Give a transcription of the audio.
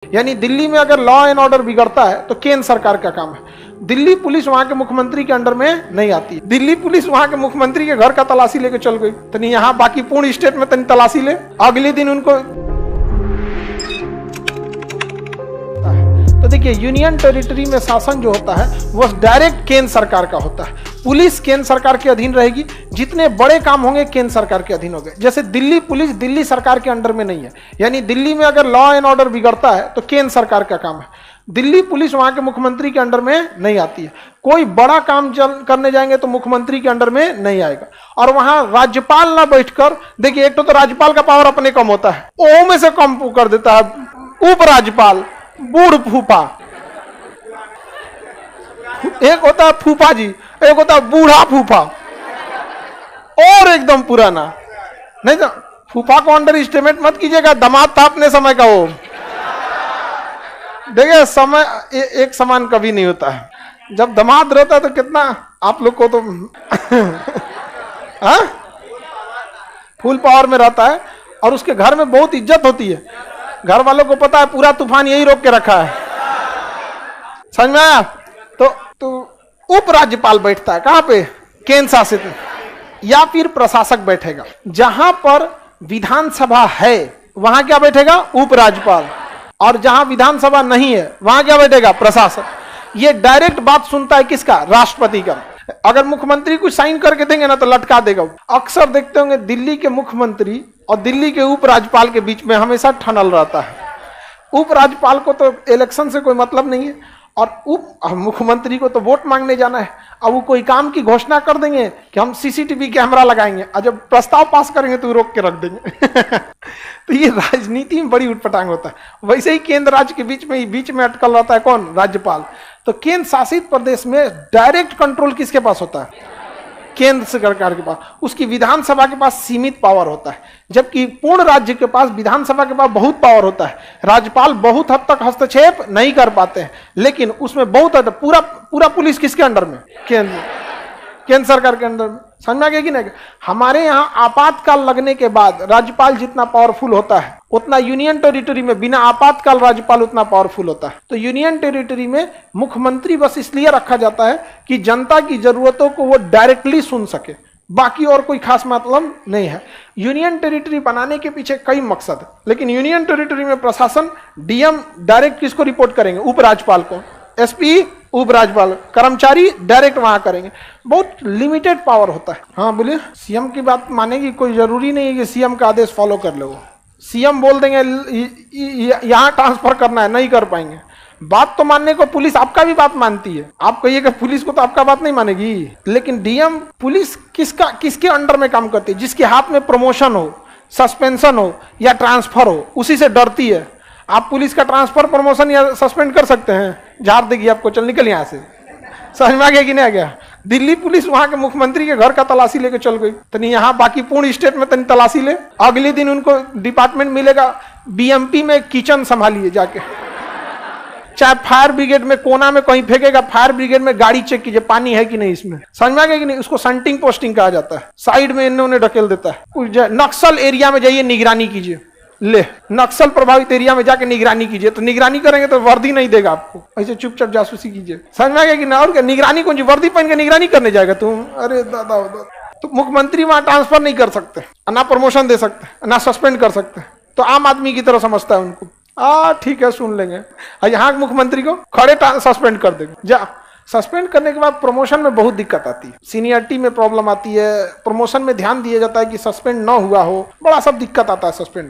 यानी दिल्ली में अगर लॉ एंड ऑर्डर बिगड़ता है तो केंद्र सरकार का काम है। दिल्ली पुलिस वहां के मुख्यमंत्री के अंडर में नहीं आती। दिल्ली पुलिस वहां के मुख्यमंत्री के घर का तलाशी लेके चल गई, तो नहीं यहाँ बाकी पूर्ण स्टेट में तनी तलाशी ले, अगले दिन उनको। तो देखिए, यूनियन टेरिटरी में शासन जो होता है वो डायरेक्ट केंद्र सरकार का होता है। पुलिस केंद्र सरकार के अधीन रहेगी, जितने बड़े काम होंगे केंद्र सरकार के अधीन होंगे। जैसे दिल्ली पुलिस दिल्ली सरकार के अंडर में नहीं है, यानी दिल्ली में अगर लॉ एंड ऑर्डर बिगड़ता है तो केंद्र सरकार का काम है। दिल्ली पुलिस वहां के मुख्यमंत्री के अंडर में नहीं आती है। कोई बड़ा काम करने जाएंगे तो मुख्यमंत्री के अंडर में नहीं आएगा। और वहां राज्यपाल ना बैठकर, देखिए एक तो राज्यपाल का पावर अपने कम होता है, ओ में से कम कर देता है उपराज्यपाल, बूढ़ फूफा, एक होता है फूफा जी, एक होता है बूढ़ा फूफा, और एकदम पुराना। नहीं तो फूफा को अंडर एस्टिमेट मत कीजिएगा, दामाद था अपने समय का वो। देखिए समय एक समान कभी नहीं होता है। जब दामाद रहता है तो कितना आप लोग को तो हाँ फुल पावर में रहता है, और उसके घर में बहुत इज्जत होती है। घर वालों को पता है पूरा तूफान यही रोक के रखा है। समझ में आया? तो उपराज्यपाल बैठता है कहां पे? केंद्र शासित में। या फिर प्रशासक बैठेगा। जहां पर विधानसभा है वहां क्या बैठेगा? उपराज्यपाल। और जहां विधानसभा नहीं है वहां क्या बैठेगा? प्रशासक। ये डायरेक्ट बात सुनता है किसका? राष्ट्रपति का। अगर मुख्यमंत्री कुछ साइन करके देंगे ना तो लटका देगा। अक्सर देखते होंगे दिल्ली के मुख्यमंत्री और दिल्ली के उपराज्यपाल के बीच में हमेशा ठनल रहता है। उपराज्यपाल को तो इलेक्शन से कोई मतलब नहीं है, और मुख्यमंत्री को तो वोट मांगने जाना है। अब वो कोई काम की घोषणा कर देंगे कि हम सीसीटीवी कैमरा लगाएंगे, और जब प्रस्ताव पास करेंगे तो रोक के रख देंगे। तो ये राजनीति में बड़ी उटपटांग होता है। वैसे ही केंद्र राज्य के बीच में अटकल रहता है कौन? राज्यपाल। तो केंद्र शासित प्रदेश में डायरेक्ट कंट्रोल किसके पास होता है? केंद्र सरकार के पास। उसकी विधानसभा के पास सीमित पावर होता है, जबकि पूर्ण राज्य के पास विधानसभा के पास बहुत पावर होता है। राज्यपाल बहुत हद तक हस्तक्षेप नहीं कर पाते हैं, लेकिन उसमें बहुत हद पूरा पुलिस किसके अंडर में? केंद्र सरकार के अंदर में। समझ में आ गया कि नहीं? हमारे यहाँ आपातकाल लगने के बाद राज्यपाल जितना पावरफुल होता है उतना यूनियन टेरिटरी में बिना आपातकाल राज्यपाल उतना पावरफुल होता है। तो यूनियन टेरिटरी में मुख्यमंत्री बस इसलिए रखा जाता है कि जनता की जरूरतों को वो डायरेक्टली सुन सके, बाकी और कोई खास मतलब नहीं है। यूनियन टेरिटरी बनाने के पीछे कई मकसद है, लेकिन यूनियन टेरिटरी में प्रशासन डीएम डायरेक्ट किसको रिपोर्ट करेंगे? उपराज्यपाल को। एसपी उपराज्यपाल, कर्मचारी डायरेक्ट वहां करेंगे। बहुत लिमिटेड पावर होता है। हाँ बोलिए। सीएम की बात मानेगी? कोई जरूरी नहीं है कि सीएम का आदेश फॉलो कर लो। सीएम बोल देंगे यहाँ ट्रांसफर करना है, नहीं कर पाएंगे। बात तो मानने को पुलिस आपका भी बात मानती है। आप कहिएगा पुलिस को तो आपका बात नहीं मानेगी, लेकिन डीएम पुलिस किसके अंडर में काम करती है? जिसके हाथ में प्रमोशन हो, सस्पेंशन हो या ट्रांसफर हो, उसी से डरती है। आप पुलिस का ट्रांसफर, प्रमोशन या सस्पेंड कर सकते हैं? झाड़ देगी आपको, चल निकल यहाँ से। समझ में आ गया कि नहीं आ गया? दिल्ली पुलिस वहां के मुख्यमंत्री के घर का तलाशी लेके चल गई, तो नहीं यहाँ बाकी पूर्ण स्टेट में तनी तलाशी ले, अगले दिन उनको डिपार्टमेंट मिलेगा बीएमपी में किचन संभालिए जाके। चाहे फायर ब्रिगेड में कोना में कहीं फेंकेगा, फायर ब्रिगेड में गाड़ी चेक कीजिए पानी है कि नहीं इसमें। समझ में आ गया कि नहीं? उसको संटिंग पोस्टिंग कहा जाता है। साइड में इन्होंने ढकेल देता है। नक्सल एरिया में जाइए, निगरानी कीजिए। ले, नक्सल प्रभावित एरिया में जाके निगरानी कीजिए। तो निगरानी करेंगे तो वर्दी नहीं देगा आपको, ऐसे चुपचाप जासूसी कीजिए। समझ में आ गया कि ना? और क्या निगरानी? कौन सी वर्दी पहन के निगरानी करने जाएगा तुम? अरे दादा। तो मुख्यमंत्री वहां ट्रांसफर नहीं कर सकते, ना प्रमोशन दे सकते, ना सस्पेंड कर सकते। तो आम आदमी की तरह समझता है उनको। ठीक है, सुन लेंगे। यहाँ मुख्यमंत्री को खड़े सस्पेंड कर देंगे। जा सस्पेंड करने के बाद प्रमोशन में बहुत दिक्कत आती है, सीनियरिटी में प्रॉब्लम आती है, प्रमोशन में ध्यान दिया जाता है कि सस्पेंड ना हुआ हो, बड़ा सब दिक्कत आता है सस्पेंड हो।